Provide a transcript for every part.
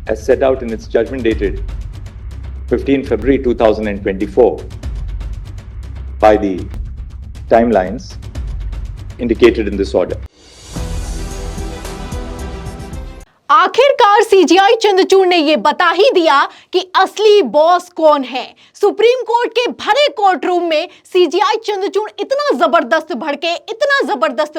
as set out in its judgment dated 15 February 2024 by the timelines indicated in this order. आखिरकार CGI Chandrachud ने यह बता ही दिया कि असली बॉस कौन है। सुप्रीम कोर्ट के भरे कोर्ट रूम में सीजीआई चंद्रचूड़ इतना जबरदस्त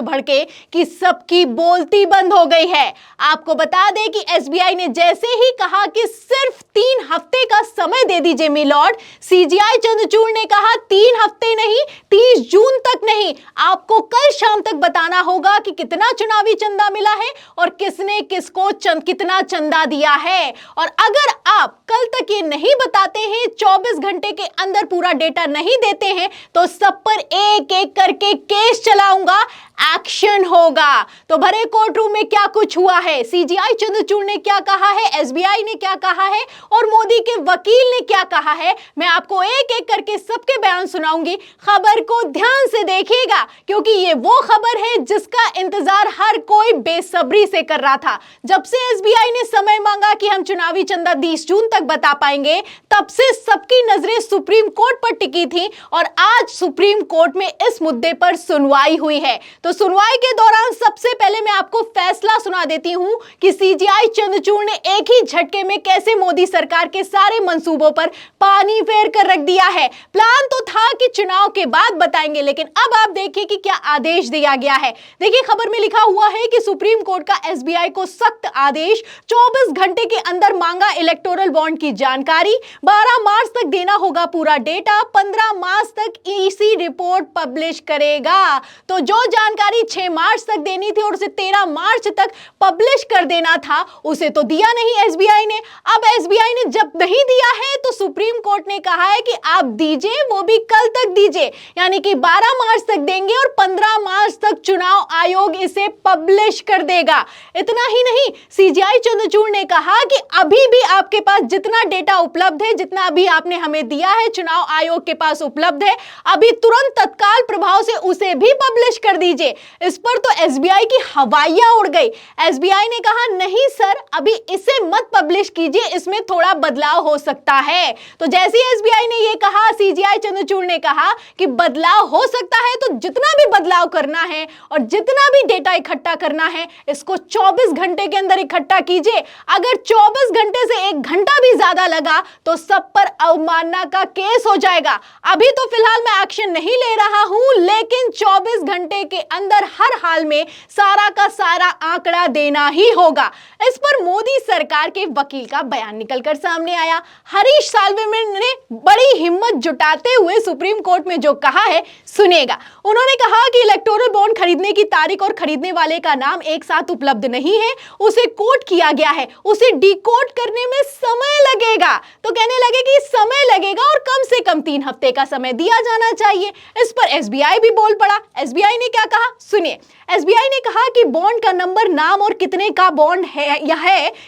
भड़के कि सबकी बोलती बंद हो गई है। आपको बता दें कि एसबीआई ने जैसे ही कहा कि सिर्फ 3 हफ्ते का समय दे दीजिए मिलॉर्ड, सीजीआई चंद्रचूड़ ने कहा 3 हफ्ते नहीं, 30 जून तक नहीं, आपको कल शाम तक बताना होगा कि कितना चुनावी चंदा मिला है और किसने किसको कितना चंदा दिया है। और अगर आप कल तक ये नहीं बताते हैं, 24 घंटे के अंदर पूरा डेटा नहीं देते हैं, तो सब पर एक एक करके केस चलाऊंगा, एक्शन होगा। तो भरे कोर्ट रूम में क्या कुछ हुआ है, सीजीआई चंद्रचूड़ ने क्या कहा है, एसबीआई ने क्या कहा है और मोदी के वकील ने क्या कहा है, मैं आपको एक एक करके सबके बयान सुनाऊंगी। खबर को ध्यान से देखिएगा क्योंकि ये वो खबर है जिसका इंतजार हर कोई बेसब्री से कर रहा था। जब से एसबीआई ने समय मांगा कि हम चुनावी चंदा 20 जून तक बता पाएंगे, तब से सबकी नजरें सुप्रीम कोर्ट पर टिकी थी और आज सुप्रीम कोर्ट में इस मुद्दे पर सुनवाई हुई है। तो सुनवाई के दौरान सबसे पहले मैं आपको फैसला सुना देती हूं कि सीजीआई चंद्रचूड़ ने एक ही झटके में कैसे मोदी सरकार के सारे मंसूबों पर पानी फेर कर रख दिया है। प्लान तो था कि चुनाव के बाद बताएंगे, लेकिन अब आप देखिए कि क्या आदेश दिया गया है। देखिए खबर में लिखा हुआ है कि सुप्रीम कोर्ट का एसबीआई को सख्त आदेश, 24 घंटे के अंदर मांगा इलेक्टोरल बॉन्ड की जानकारी, 12 मार्च तक देना होगा पूरा डेटा, 15 मार्च तक ईसी रिपोर्ट पब्लिश करेगा। तो जो जानकारी 6 मार्च तक देनी थी और उसे 13 मार्च तक पब्लिश कर देना था, उसे तो दिया नहीं एसबीआई ने। अब एसबीआई ने जब नहीं दिया है तो सुप्रीम कोर्ट ने कहा है कि आप दीजिए, वो भी कल तक दीजिए, यानी कि 12 मार्च तक देंगे और 15 मार्च तक चुनाव आयोग इसे पब्लिश कर देगा। इतना ही नहीं, सीजीआई चंद्रचूड़ ने कहा कि अभी भी आपके पास जितना डेटा उपलब्ध है, जितना अभी आपने हमें दिया है, चुनाव आयोग के पास उपलब्ध है, अभी तुरंत तत्काल प्रभाव से उसे भी पब्लिश कर दीजिए। इस पर तो एसबीआई की हवाइयां उड़ गई। एसबीआई ने कहा नहीं सर, अभी इसे मत पब्लिश कीजिए, इसमें थोड़ा बदलाव हो सकता है। तो जैसे ही एसबीआई ने यह कहा, सीजीआई चंद्रचूड़ ने कहा कि बदलाव हो सकता है, तो जितना भी बदलाव करना है और जितना भी डेटा इकट्ठा करना है, इसको 24 घंटे के अंदर इकट्ठा कीजिए। अगर 24 घंटे से 1 घंटा भी ज्यादा लगा तो सब पर अवमानना का केस हो जाएगा। अभी तो फिलहाल मैं एक्शन नहीं ले रहा हूं, लेकिन 24 घंटे के अंदर हर हाल में सारा का सारा आंकड़ा देना ही होगा। इस पर मोदी सरकार के वकील का बयान निकलकर सामने आया। हरीश साल्वे ने बड़ी हिम्मत जुटाते हुए सुप्रीम कोर्ट में जो कहा है सुनेगा। उन्होंने कहा कि इलेक्टोरल बॉन्ड खरीदने की तारीख और खरीदने वाले का नाम एक साथ उपलब्ध नहीं है, उसे कोड किया गया है, उसे डिकोड करने में समय लगेगा। तो कहने लगे कि समय लगेगा और कम से कम 3 हफ्ते का समय दिया जाना चाहिए। इस पर एसबीआई भी बोल पड़ा। एसबीआई ने क्या कहा सुनिए। एसबीआई ने कहा कि बॉन्ड का नंबर, नाम और कितने का बॉन्ड है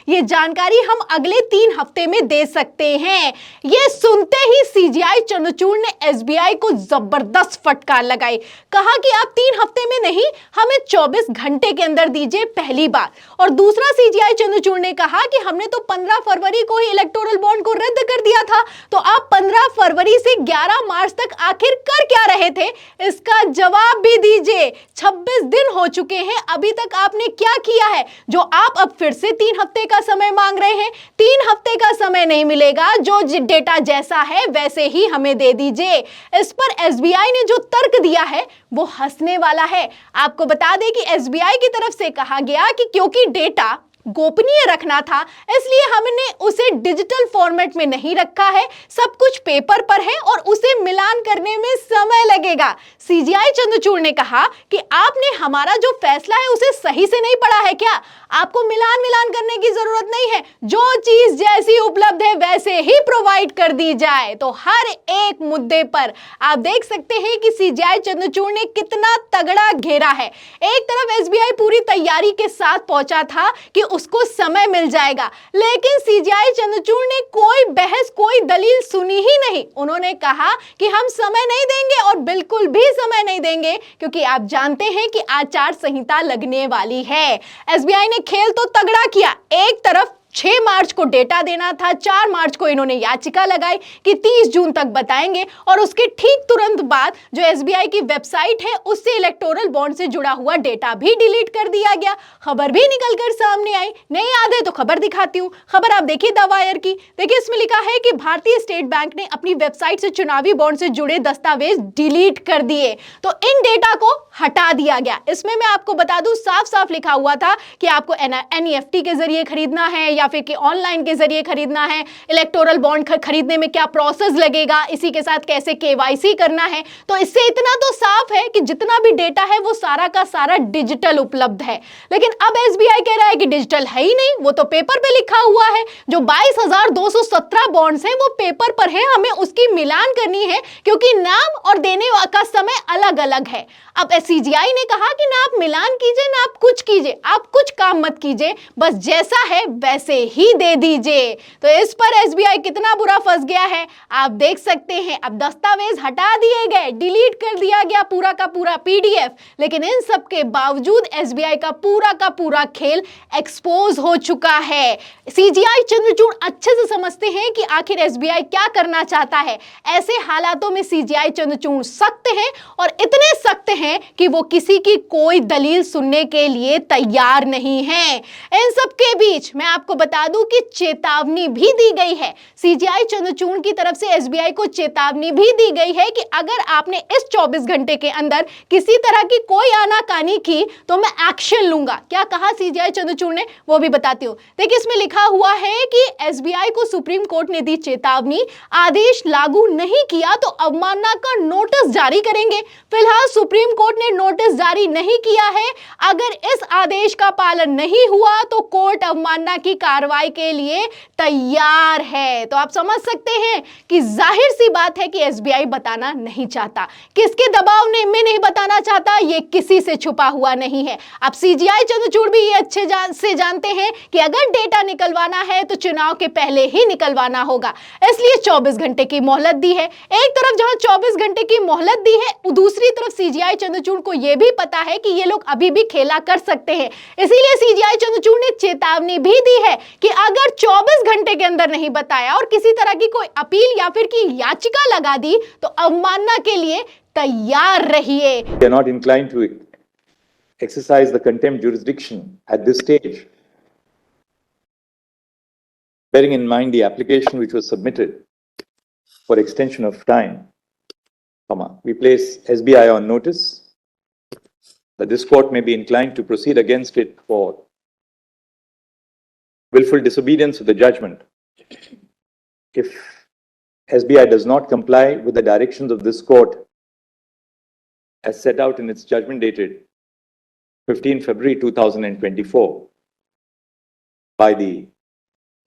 ये जानकारी हम अगले 3 हफ्ते में दे सकते हैं। ये सुनते ही सीजीआई चंद्रचूड़ ने एसबीआई को जबरदस्त फटकार लगाई। कहा कि आप 3 हफ्ते में नहीं, हमें 24 घंटे के अंदर दीजिए, पहली बात। और दूसरा, सीजीआई चंद्रचूड़ ने कहा कि हमने तो 15 फरवरी को ही इलेक्टोरल बॉन्ड को रद्द कर दिया था, तो आप 15 फरवरी से 11 मार्च तक आखिर कर क्या रहे थे, इसका जवाब भी दीजिए। 26 दिन हो चुके हैं, अभी तक आपने क्या किया है जो आप अब फिर से 3 हफ्ते का समय मांग रहे हैं? 3 हफ्ते का समय नहीं मिलेगा, जो डेटा जैसा है वैसे ही हमें दे दीजिए। इस पर एसबीआई ने जो तर्क दिया है वो हंसने वाला है। आपको बता दें कि एसबीआई की तरफ से कहा गया कि क्योंकि डेटा गोपनीय रखना था, इसलिए हमने उसे डिजिटल फॉर्मेट में नहीं रखा है, सब कुछ पेपर पर है और उसे मिलान करने में समय लगेगा। सीजीआई चंद्रचूड़ ने कहा कि आपने हमारा जो फैसला है उसे सही से नहीं पढ़ा है क्या? आपको मिलान करने की जरूरत नहीं है, जो चीज जैसी उपलब्ध है वैसे ही प्रोवाइड कर दी जाए। तो हर एक मुद्दे पर आप देख सकते हैं कि सीजीआई चंद्रचूड़ ने कितना तगड़ा घेरा है। एक तरफ एसबीआई पूरी तैयारी के साथ पहुंचा था कि उसको समय मिल जाएगा, लेकिन सीजीआई चंद्रचूड़ ने कोई बहस, कोई दलील सुनी ही नहीं। उन्होंने कहा कि हम समय नहीं देंगे और बिल्कुल भी समय नहीं देंगे, क्योंकि आप जानते हैं कि आचार संहिता लगने वाली है। एसबीआई ने खेल तो तगड़ा किया। एक तरफ 6 मार्च को डेटा देना था, 4 मार्च को इन्होंने याचिका लगाई कि 30 जून तक बताएंगे और उसके ठीक तुरंत बाद जो एसबीआई की वेबसाइट है उससे इलेक्टोरल बॉन्ड से जुड़ा हुआ डेटा भी डिलीट कर दिया गया। खबर भी निकलकर सामने आई। नहीं याद है तो खबर दिखाती हूं। खबर आप देखिए द वायर की। देखिए इसमें लिखा है कि भारतीय स्टेट बैंक ने अपनी वेबसाइट से चुनावी बॉन्ड से जुड़े दस्तावेज डिलीट कर दिए, तो इन डेटा को हटा दिया गया। इसमें मैं आपको बता दूं साफ साफ लिखा हुआ था कि आपको एनईएफटी के जरिए खरीदना है या फिर कि ऑनलाइन के जरिए खरीदना है, इलेक्टोरल बॉन्ड खरीदने में क्या प्रोसेस लगेगा, इसी के साथ कैसे केवाईसी करना है। तो इससे इतना तो साफ है कि जितना भी डेटा है वो सारा का सारा डिजिटल उपलब्ध है। लेकिन अब एसबीआई कह रहा है कि डिजिटल है ही नहीं, वो तो पेपर पे लिखा हुआ है। जो 22,217 बॉन्ड्स हैं वो पेपर पर है, हमें उसकी मिलान करनी है क्योंकि नाम और देने का समय अलग अलग है। अब सीजीआई ने कहा कि ना आप मिलान कीजिए ना आप कुछ कीजिए, आप कुछ काम मत कीजिए, बस जैसा है वैसे ही दे दीजिए। तो इस पर एसबीआई कितना बुरा फंस गया है आप देख सकते हैं। अब दस्तावेज हटा दिए गए, डिलीट कर दिया गया पूरा का पूरा पीडीएफ, लेकिन इन सब के बावजूद एसबीआई का पूरा खेल एक्सपोज हो चुका है। सीजीआई चंद्रचूड़ अच्छे से समझते हैं कि आखिर एसबीआई क्या करना चाहता है। ऐसे हालातों में सीजीआई चंद्रचूड़ सख्त हैं और इतने सख्त हैं कि वो किसी की कोई दलील सुनने के लिए तैयार नहीं है। इन सब के बीच मैं आपको बता दूं कि चेतावनी भी दी गई है। सीजीआई चंद्रचूड़ की तरफ से एसबीआई को चेतावनी भी दी गई है कि अगर आपने इस 24 घंटे के अंदर किसी तरह की कोई आनाकानी की तो मैं एक्शन लूंगा। क्या कहा सीजीआई चंद्रचूड़ ने वो भी बताती हूं। देखिए इसमें लिखा हुआ है कि एसबीआई को सुप्रीम कोर्ट ने दी चेतावनी, आदेश लागू नहीं किया तो अवमानना का नोटिस जारी करेंगे। फिलहाल सुप्रीम कोर्ट ने नोटिस जारी नहीं किया है। अगर इस आदेश का पालन नहीं हुआ तो कोर्ट अवमानना की कार्रवाई के लिए तैयार है। तो आप समझ सकते हैं कि जाहिर सी बात है कि एसबीआई बताना नहीं चाहता, किसके दबाव में नहीं बताना चाहता, ये किसी से छुपा हुआ नहीं है। अब सीजीआई चंद्रचूड़ भी ये अच्छे से जानते हैं कि अगर डेटा निकलवाना है तो चुनाव के पहले ही निकलवाना होगा, इसलिए 24 घंटे की मोहलत दी है। एक तरफ जहां 24 घंटे की मोहलत दी है, दूसरी तरफ सीजीआई चंद्रचूड़ को यह भी पता है कि ये लोग अभी भी खेला कर सकते हैं। इसीलिए सीजीआई चंद्रचूड़ ने चेतावनी भी दी है कि अगर 24 घंटे के अंदर नहीं बताया और किसी तरह की कोई अपील या फिर की याचिका लगा दी तो अवमानना के लिए तैयार रहिए। They are not inclined to exercise the contempt jurisdiction at this stage, bearing in mind the application which was submitted for extension of time, we place SBI on notice that this court may be inclined to proceed against it for willful disobedience of the judgment if SBI does not comply with the directions of this court as set out in its judgment dated 15 February 2024 by the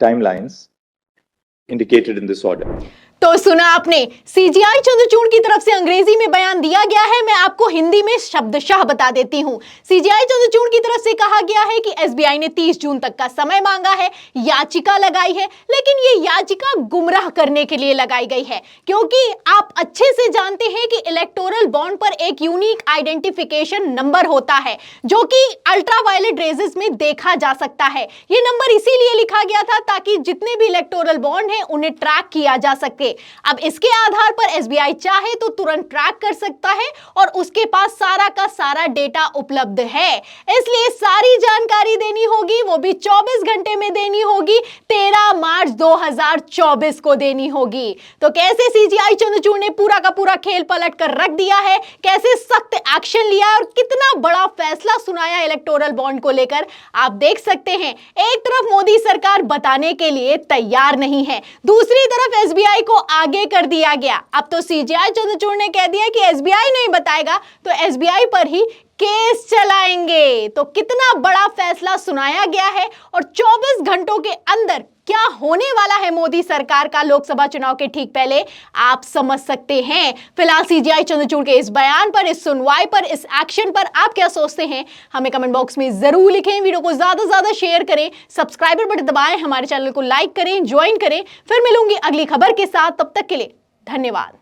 timelines indicated in this order. तो सुना आपने, CGI Chandrachud की तरफ से अंग्रेजी में बयान दिया गया है। मैं आपको हिंदी में शब्दशः बता देती हूं। सीजीआई चंद्रचूड़ की तरफ से कहा गया है कि एसबीआई ने 30 जून तक का समय मांगा है, याचिका लगाई है, लेकिन ये याचिका गुमराह करने के लिए लगाई गई है, क्योंकि आप अच्छे से जानते हैं कि इलेक्टोरल बॉन्ड पर एक यूनिक आइडेंटिफिकेशन नंबर होता है जो कि अल्ट्रावायलेट रेजेस में देखा जा सकता है। ये नंबर इसीलिए लिखा गया था ताकि जितने भी इलेक्टोरल बॉन्ड हैं उन्हें ट्रैक किया जा सके। अब इसके आधार पर एसबीआई चाहे तो तुरंत ट्रैक कर सकता है और उसके पास सारा का सारा डेटा उपलब्ध है, इसलिए सारी जानकारी देनी होगी, वो भी 24 घंटे में देनी होगी, 13 मार्च 2024 को देनी होगी। तो कैसे सीजीआई चंद्रचूड़ ने पूरा का पूरा खेल पलट कर रख दिया है, कैसे सख्त एक्शन लिया और कितना बड़ा फैसला सुनाया इलेक्टोरल बॉन्ड को लेकर, आप देख सकते हैं। एक तरफ मोदी सरकार बताने के लिए तैयार नहीं है, दूसरी तरफ एसबीआई को आगे कर दिया गया। अब तो सीजीआई चंद्रचूड़ ने कह दिया कि एसबीआई नहीं बताएगा तो एसबीआई पर ही केस चलाएंगे। तो कितना बड़ा फैसला सुनाया गया है और 24 घंटों के अंदर क्या होने वाला है मोदी सरकार का लोकसभा चुनाव के ठीक पहले, आप समझ सकते हैं। फिलहाल सीजीआई चंद्रचूड़ के इस बयान पर, इस सुनवाई पर, इस एक्शन पर आप क्या सोचते हैं, हमें कमेंट बॉक्स में जरूर लिखें। वीडियो को ज्यादा से ज्यादा शेयर करें, सब्सक्राइबर बटन दबाएं, हमारे चैनल को लाइक करें, ज्वाइन करें। फिर मिलूंगी अगली खबर के साथ, तब तक के लिए धन्यवाद।